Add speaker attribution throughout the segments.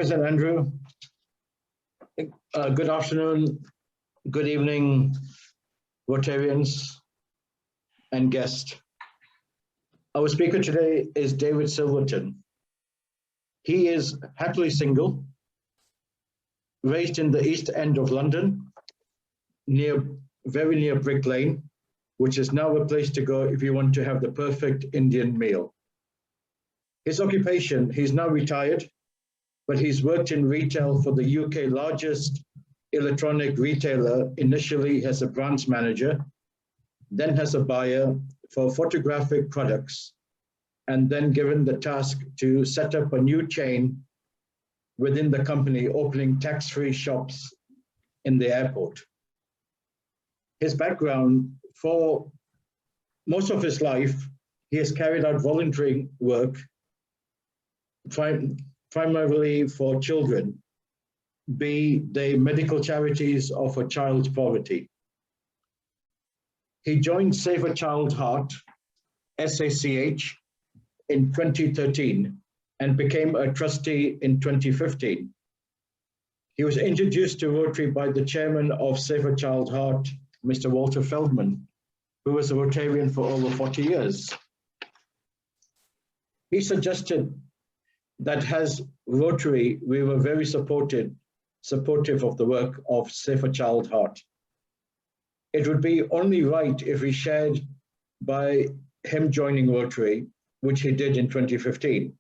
Speaker 1: President Andrew. Good afternoon, good evening, Rotarians and guests. Our speaker today is David Silverton. He is happily single, raised in the East End of London, very near Brick Lane, which is now a place to go if you want to have the perfect Indian meal. His occupation, he's now retired, but he's worked in retail for the UK largest electronic retailer, initially as a branch manager, then as a buyer for photographic products, and then given the task to set up a new chain within the company, opening tax-free shops in the airport. His background, for most of his life, he has carried out voluntary work, primarily for children, be they medical charities or for child poverty. He joined Save a Child Heart, SACH, in 2013 and became a trustee in 2015. He was introduced to Rotary by the chairman of Save a Child Heart, Mr. Walter Feldman, who was a Rotarian for over 40 years. He suggested that as Rotary, we were very supportive of the work of Save a Child Heart. It would be only right if we shared by him joining Rotary, which he did in 2015.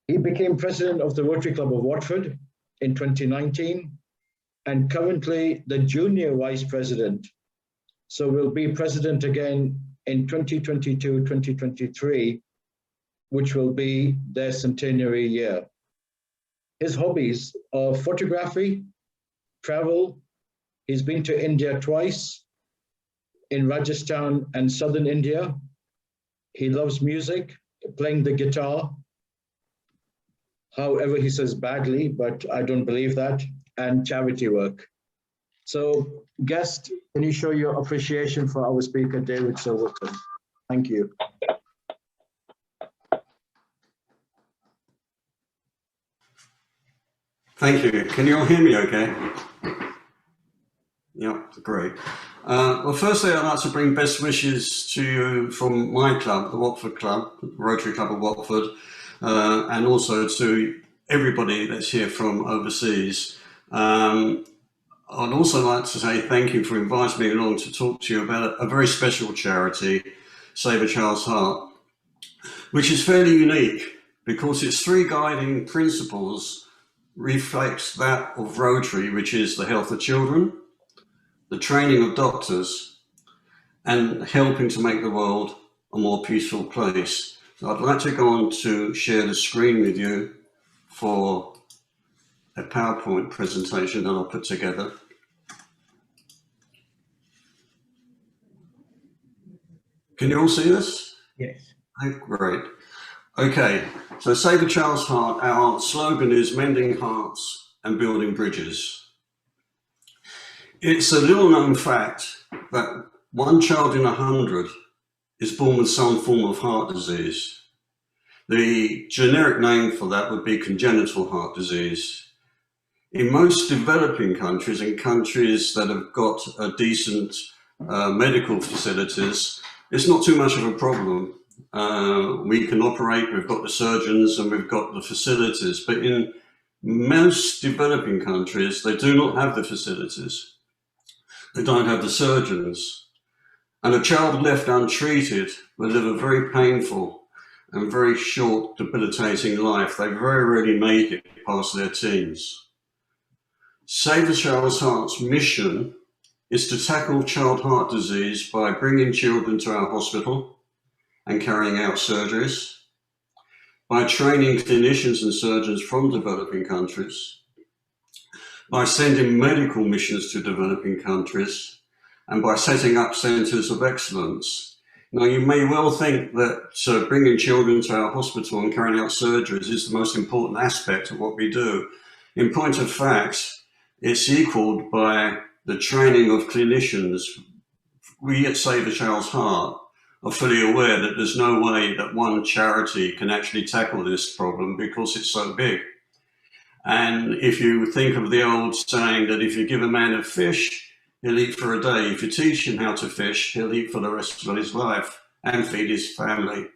Speaker 1: He became president of the Rotary Club of Watford in 2019, and currently the junior vice president. So will be president again in 2022, 2023, which will be their centenary year. His hobbies are photography, travel. He's been to India twice, in Rajasthan and southern India. He loves music, playing the guitar. However, he says badly, but I don't believe that, and charity work. So, guest, can you show your appreciation for our speaker, David Silverton? Thank you.
Speaker 2: Thank you. Can you all hear me okay? Yeah, great. Well, firstly, I'd like to bring best wishes to you from my club, the Watford Club, Rotary Club of Watford, and also to everybody that's here from overseas. I'd also like to say thank you for inviting me along to talk to you about a very special charity, Save a Child's Heart, which is fairly unique because its three guiding principles reflects that of Rotary, which is the health of children, the training of doctors, and helping to make the world a more peaceful place. So I'd like to go on to share the screen with you for a PowerPoint presentation that I'll put together. Can you all see this?
Speaker 1: Yes.
Speaker 2: Great. Okay, so Save a Child's Heart, our slogan is mending hearts and building bridges. It's a little known fact that 1 child in 100 is born with some form of heart disease. The generic name for that would be congenital heart disease. In most developing countries, in countries that have got a decent medical facilities, it's not too much of a problem. We can operate, we've got the surgeons and we've got the facilities, but in most developing countries, they do not have the facilities. They don't have the surgeons. And a child left untreated will live a very painful and very short, debilitating life. They very rarely make it past their teens. Save a Child's Heart's mission is to tackle child heart disease by bringing children to our hospital and carrying out surgeries, by training clinicians and surgeons from developing countries, by sending medical missions to developing countries, and by setting up centres of excellence. Now, you may well think that bringing children to our hospital and carrying out surgeries is the most important aspect of what we do. In point of fact, it's equalled by the training of clinicians. We at Save a Child's Heart are fully aware that there's no way that one charity can actually tackle this problem because it's so big. And if you think of the old saying that if you give a man a fish, he'll eat for a day. If you teach him how to fish, he'll eat for the rest of his life and feed his family.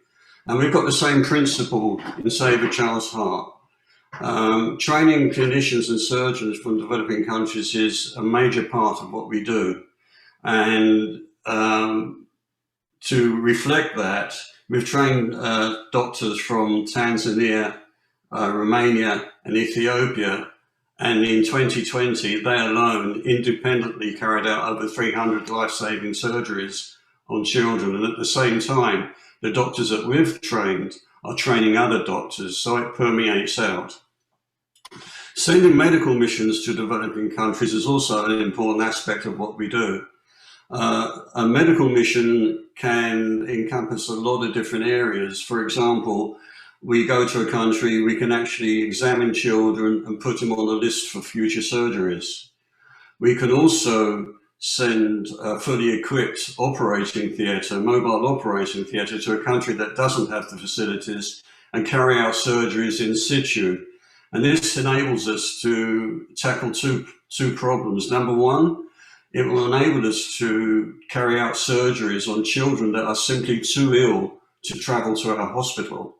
Speaker 2: And we've got the same principle in Save a Child's Heart. Training clinicians and surgeons from developing countries is a major part of what we do. And to reflect that, we've trained doctors from Tanzania, Romania and Ethiopia, and in 2020 they alone independently carried out over 300 life-saving surgeries on children, and at the same time the doctors that we've trained are training other doctors, so it permeates out. Sending medical missions to developing countries is also an important aspect of what we do. A medical mission can encompass a lot of different areas. For example, we go to a country, we can actually examine children and put them on a list for future surgeries. We can also send a fully equipped operating theatre, mobile operating theatre, to a country that doesn't have the facilities and carry out surgeries in situ. And this enables us to tackle two problems. Number one, it will enable us to carry out surgeries on children that are simply too ill to travel to our hospital.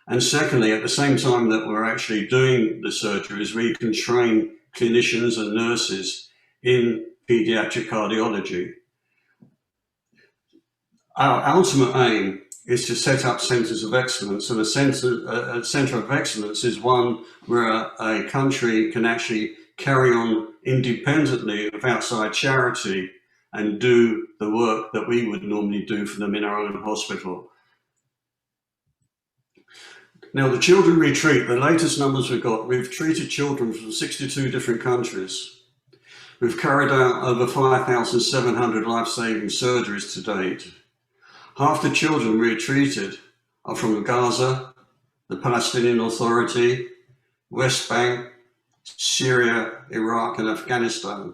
Speaker 2: And secondly, at the same time that we're actually doing the surgeries, we can train clinicians and nurses in pediatric cardiology. Our ultimate aim is to set up centres of excellence, and a centre of excellence is one where a country can actually carry on independently of outside charity and do the work that we would normally do for them in our own hospital. Now, the children we treat, the latest numbers we've got, we've treated children from 62 different countries. We've carried out over 5,700 life-saving surgeries to date. Half the children we treated are from Gaza, the Palestinian Authority, West Bank, Syria, Iraq and Afghanistan.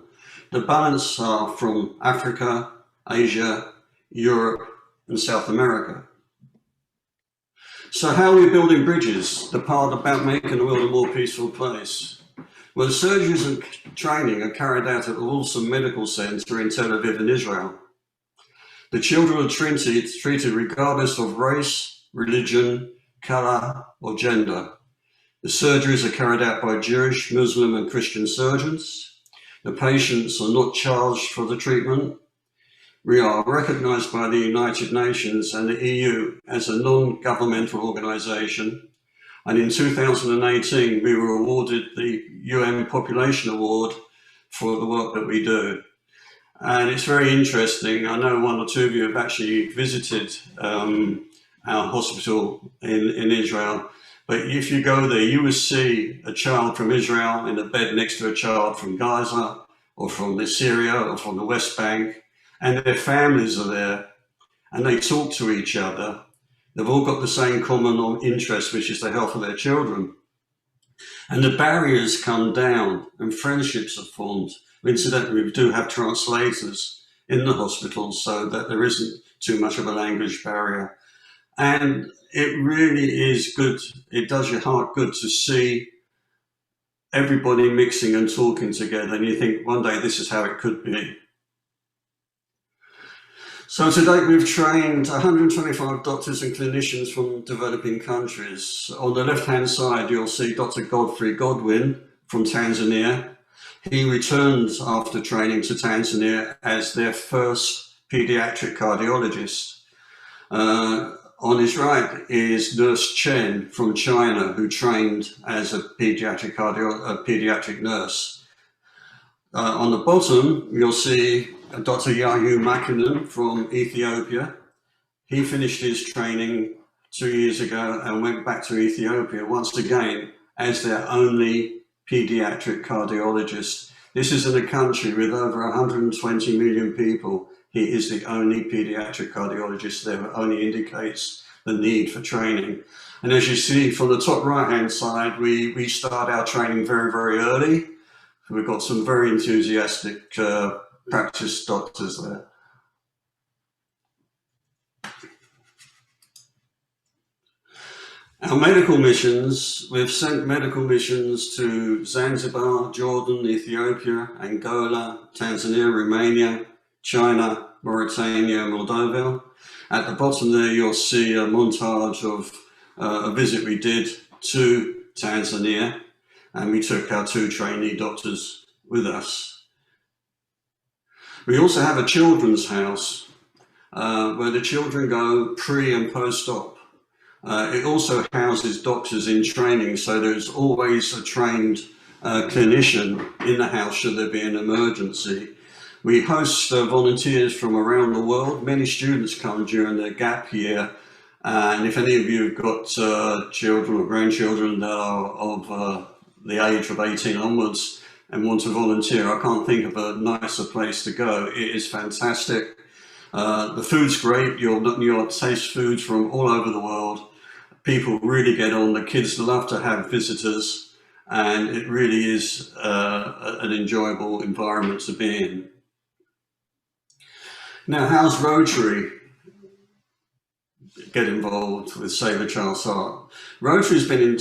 Speaker 2: The balance are from Africa, Asia, Europe and South America. So how are we building bridges, the part about making the world a more peaceful place? Well, the surgeries and training are carried out at the Wilson Medical Center in Tel Aviv in Israel. The children are treated regardless of race, religion, color or gender. The surgeries are carried out by Jewish, Muslim and Christian surgeons. The patients are not charged for the treatment. We are recognized by the United Nations and the EU as a non-governmental organization. And in 2018, we were awarded the UN Population Award for the work that we do. And it's very interesting. I know one or two of you have actually visited our hospital in Israel. But if you go there, you will see a child from Israel in a bed next to a child from Gaza or from Syria or from the West Bank. And their families are there and they talk to each other. They've all got the same common interest, which is the health of their children. And the barriers come down and friendships are formed. Incidentally, we do have translators in the hospital so that there isn't too much of a language barrier. And it really is good. It does your heart good to see everybody mixing and talking together. And you think one day this is how it could be. So to date, we've trained 125 doctors and clinicians from developing countries. On the left-hand side, you'll see Dr. Godfrey Godwin from Tanzania. He returned after training to Tanzania as their first pediatric cardiologist. On his right is Nurse Chen from China, who trained as a pediatric nurse. On the bottom, you'll see Dr. Yahu Makinen from Ethiopia. He finished his training 2 years ago and went back to Ethiopia once again as their only pediatric cardiologist. This is in a country with over 120 million people. He is the only pediatric cardiologist there. It only indicates the need for training. And as you see from the top right-hand side, we start our training very, very early. We've got some very enthusiastic practice doctors there. Our medical missions, we've sent medical missions to Zanzibar, Jordan, Ethiopia, Angola, Tanzania, Romania, China, Mauritania, Moldova. At the bottom there, you'll see a montage of a visit we did to Tanzania, and we took our 2 trainee doctors with us. We also have a children's house where the children go pre and post-op. It also houses doctors in training, so there's always a trained clinician in the house should there be an emergency. We host volunteers from around the world. Many students come during their gap year, and if any of you have got children or grandchildren that are of the age of 18 onwards and want to volunteer, I can't think of a nicer place to go. It is fantastic. The food's great. You'll taste foods from all over the world. People really get on. The kids love to have visitors, and it really is an enjoyable environment to be in. Now, how's Rotary get involved with Save a Child's Heart? Rotary's been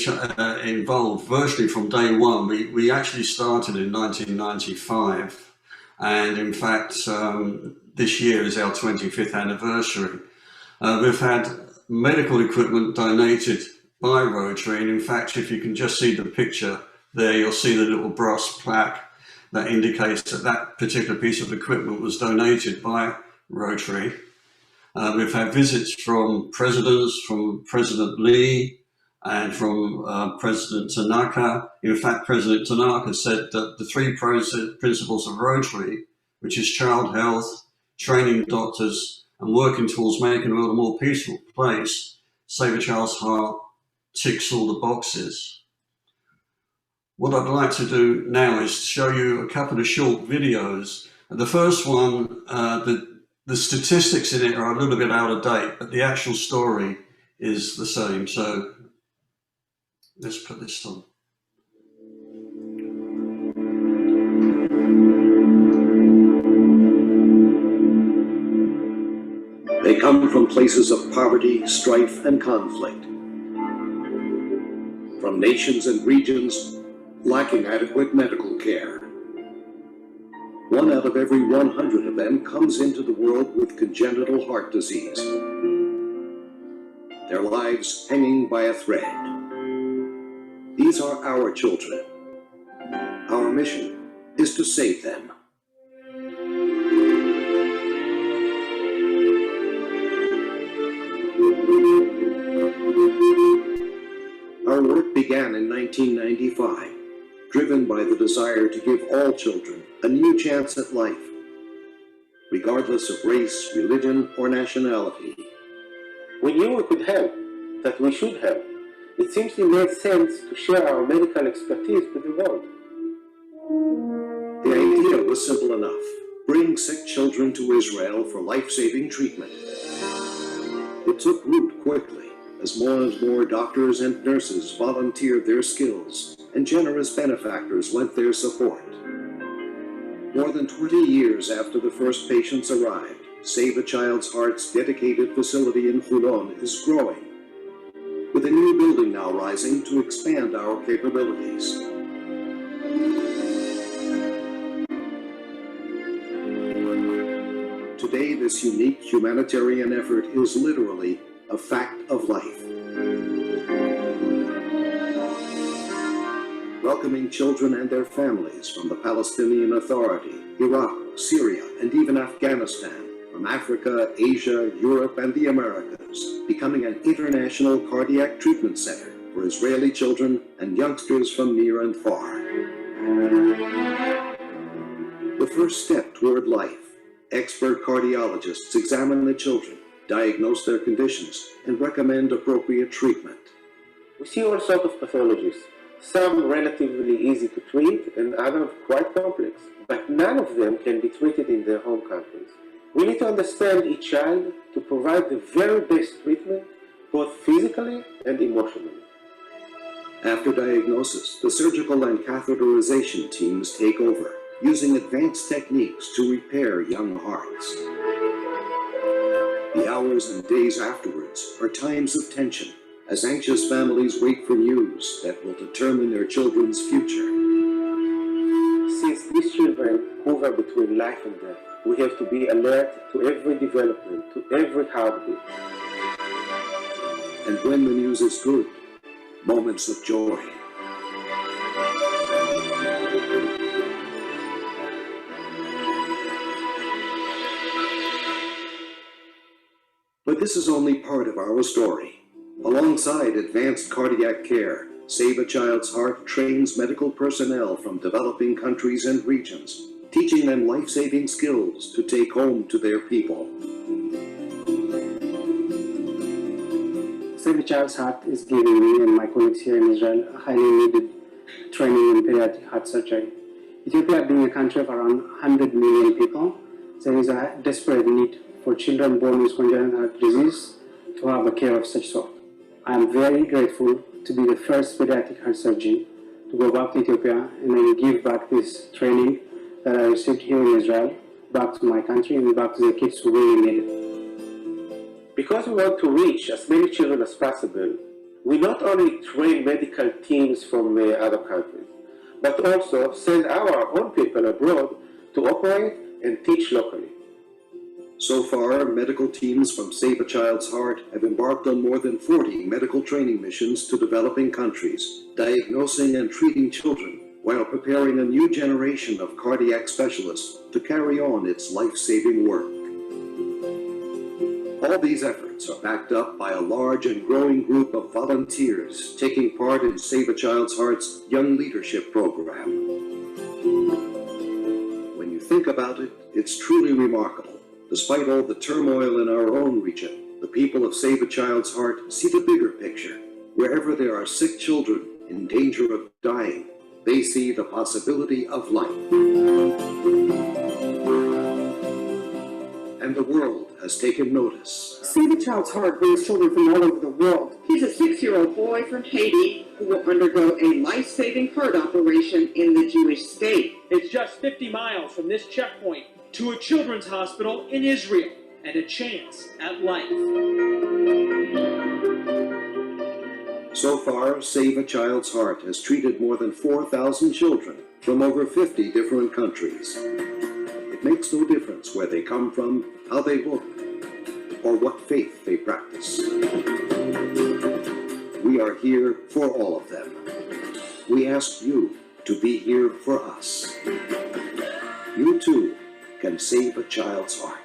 Speaker 2: involved virtually from day one. We actually started in 1995, and in fact, this year is our 25th anniversary. We've had medical equipment donated by Rotary, and in fact, if you can just see the picture there, you'll see the little brass plaque that indicates that that particular piece of equipment was donated by Rotary. We've had visits from presidents, from President Lee and from President Tanaka. In fact, President Tanaka said that the 3 principles of Rotary, which is child health, training doctors, and working towards making the world a more peaceful place, Save a Child's Heart ticks all the boxes. What I'd like to do now is show you a couple of short videos. The first one, the statistics in it are a little bit out of date, but the actual story is the same. So let's put this on.
Speaker 3: They come from places of poverty, strife, and conflict. From nations and regions lacking adequate medical care. 1 out of every 100 of them comes into the world with congenital heart disease. Their lives hanging by a thread. These are our children. Our mission is to save them. Our work began in 1995, driven by the desire to give all children a new chance at life, regardless of race, religion, or nationality.
Speaker 4: We knew we could help, that we should help. It simply made sense to share our medical expertise with the world.
Speaker 3: The idea was simple enough. Bring sick children to Israel for life-saving treatment. It took root quickly, as more and more doctors and nurses volunteered their skills, and generous benefactors lent their support. More than 20 years after the first patients arrived, Save a Child's Heart's dedicated facility in Hulon is growing, with a new building now rising to expand our capabilities. Today, this unique humanitarian effort is literally a fact of life. Welcoming children and their families from the Palestinian Authority, Iraq, Syria, and even Afghanistan, from Africa, Asia, Europe, and the Americas, becoming an international cardiac treatment center for Israeli children and youngsters from near and far. The first step toward life. Expert cardiologists examine the children, diagnose their conditions, and recommend appropriate treatment.
Speaker 4: We see all sorts of pathologies, some relatively easy to treat and others quite complex, but none of them can be treated in their home countries. We need to understand each child to provide the very best treatment, both physically and emotionally.
Speaker 3: After diagnosis, the surgical and catheterization teams take over, using advanced techniques to repair young hearts. The hours and days afterwards are times of tension, as anxious families wait for news that will determine their children's future.
Speaker 4: Since these children hover between life and death, we have to be alert to every development, to every heartbeat.
Speaker 3: And when the news is good, moments of joy. But this is only part of our story. Alongside advanced cardiac care, Save a Child's Heart trains medical personnel from developing countries and regions, teaching them life-saving skills to take home to their people.
Speaker 5: Save a Child's Heart is giving me and my colleagues here in Israel a highly needed training in pediatric heart surgery. Ethiopia being a country of around 100 million people, there is a desperate need for children born with congenital heart disease to have a care of such sort. I am very grateful to be the first pediatric heart surgeon to go back to Ethiopia and then give back this training that I received here in Israel back to my country and back to the kids who really need it.
Speaker 4: Because we want to reach as many children as possible, we not only train medical teams from other countries, but also send our own people abroad to operate and teach locally.
Speaker 3: So far, medical teams from Save a Child's Heart have embarked on more than 40 medical training missions to developing countries, diagnosing and treating children while preparing a new generation of cardiac specialists to carry on its life-saving work. All these efforts are backed up by a large and growing group of volunteers taking part in Save a Child's Heart's Young Leadership Program. When you think about it, it's truly remarkable. Despite all the turmoil in our own region, the people of Save a Child's Heart see the bigger picture. Wherever there are sick children in danger of dying, they see the possibility of life. And the world has taken notice.
Speaker 6: Save a Child's Heart brings children from all over the world. He's a 6-year-old boy from Haiti who will undergo a life-saving heart operation in the Jewish state.
Speaker 7: It's just 50 miles from this checkpoint to a children's hospital in Israel and a chance at life.
Speaker 3: So far, Save a Child's Heart has treated more than 4,000 children from over 50 different countries. It makes no difference where they come from, how they look, or what faith they practice. We are here for all of them. We ask you to be here for us. You too can save a child's heart.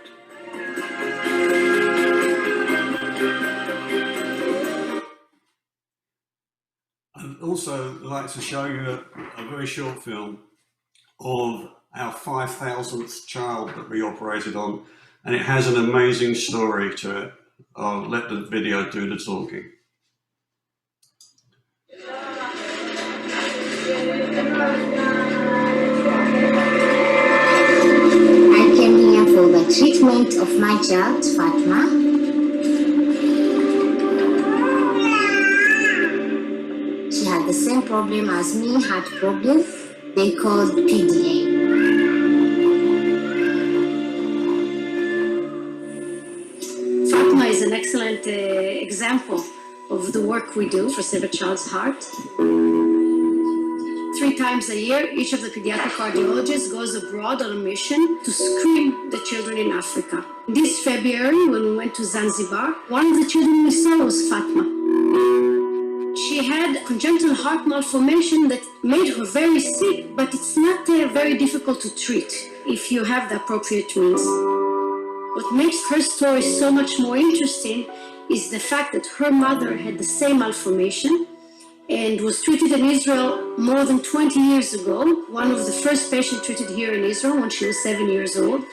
Speaker 2: I'd also like to show you a very short film of our 5,000th child that we operated on, and it has an amazing story to it. I'll let the video do the talking.
Speaker 8: I came here for the treatment of my child, Fatma. She had the same problem as me, heart problem. They called PDA.
Speaker 9: Fatma is an excellent example of the work we do for Save a Child's Heart. 3 times a year, each of the pediatric cardiologists goes abroad on a mission to screen the children in Africa. This February, when we went to Zanzibar, one of the children we saw was Fatma. She had congenital heart malformation that made her very sick, but it's not very difficult to treat if you have the appropriate means. What makes her story so much more interesting is the fact that her mother had the same malformation and was treated in Israel more than 20 years ago. One of the first patients treated here in Israel when she was 7 years old.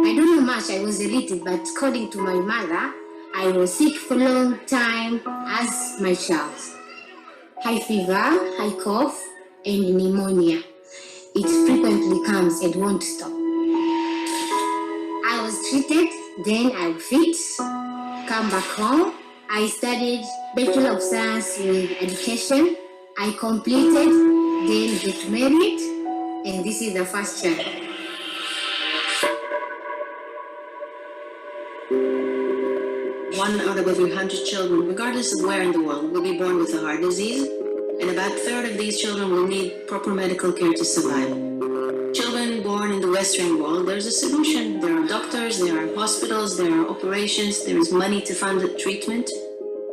Speaker 8: I don't know much, I was a little, but according to my mother, I was sick for a long time as my child. High fever, high cough, and pneumonia. It frequently comes and won't stop. I was treated, then I fit, come back home. I studied Bachelor of Science with Education. I completed, then get married, and this is the first child.
Speaker 10: 1 out of every 100 children, regardless of where in the world, will be born with a heart disease, and about a third of these children will need proper medical care to survive. Children born in the Western world, there's a solution. There are doctors, there are hospitals, there are operations, there is money to fund the treatment.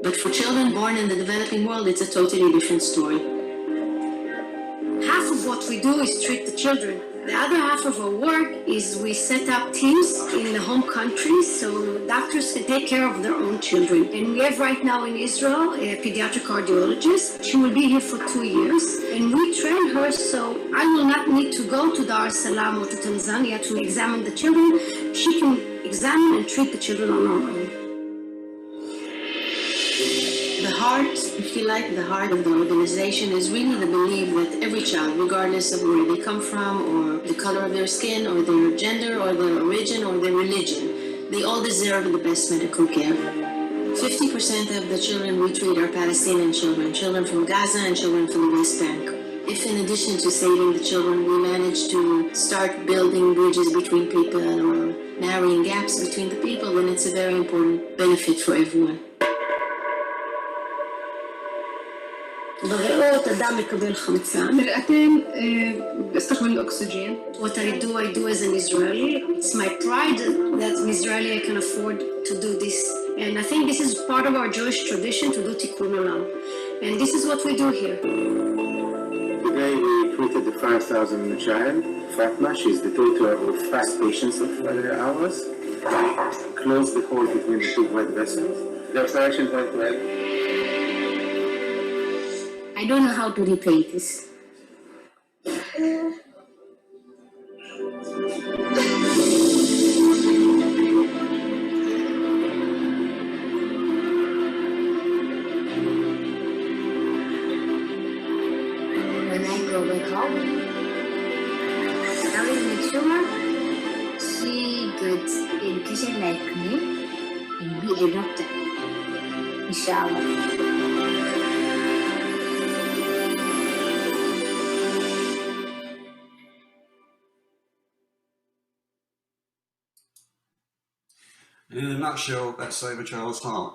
Speaker 10: But for children born in the developing world, it's a totally different story.
Speaker 9: Half of what we do is treat the children. The other half of our work is we set up teams in the home countries so doctors can take care of their own children. And we have right now in Israel a pediatric cardiologist. She will be here for 2 years. And we train her so I will not need to go to Dar es Salaam or to Tanzania to examine the children. She can examine and treat the children on her own.
Speaker 10: The heart, if you like, the heart of the organization is really the belief that every child, regardless of where they come from or the color of their skin or their gender or their origin or their religion, they all deserve the best medical care. 50% of the children we treat are Palestinian children, children from Gaza and children from the West Bank. If in addition to saving the children, we manage to start building bridges between people or narrowing gaps between the people, then it's a very important benefit for everyone.
Speaker 9: בריאות אדם מקבל חמצן.
Speaker 6: אתם استخدموا الأكسجين.
Speaker 9: What I do as an Israeli. It's my pride that an Israeli I can afford to do this. And I think this is part of our Jewish tradition to do tikkun olam. And this is what we do here.
Speaker 4: Today we treated the 5,000 child. Fatma, she's the tutor of fast patients of ours. Close the hole between the two blood vessels. The operation went well.
Speaker 8: I don't know how to repay this. When I go back home, I will make sure she gets education like me and be a doctor. Inshallah.
Speaker 2: In a nutshell, let's save a child's heart.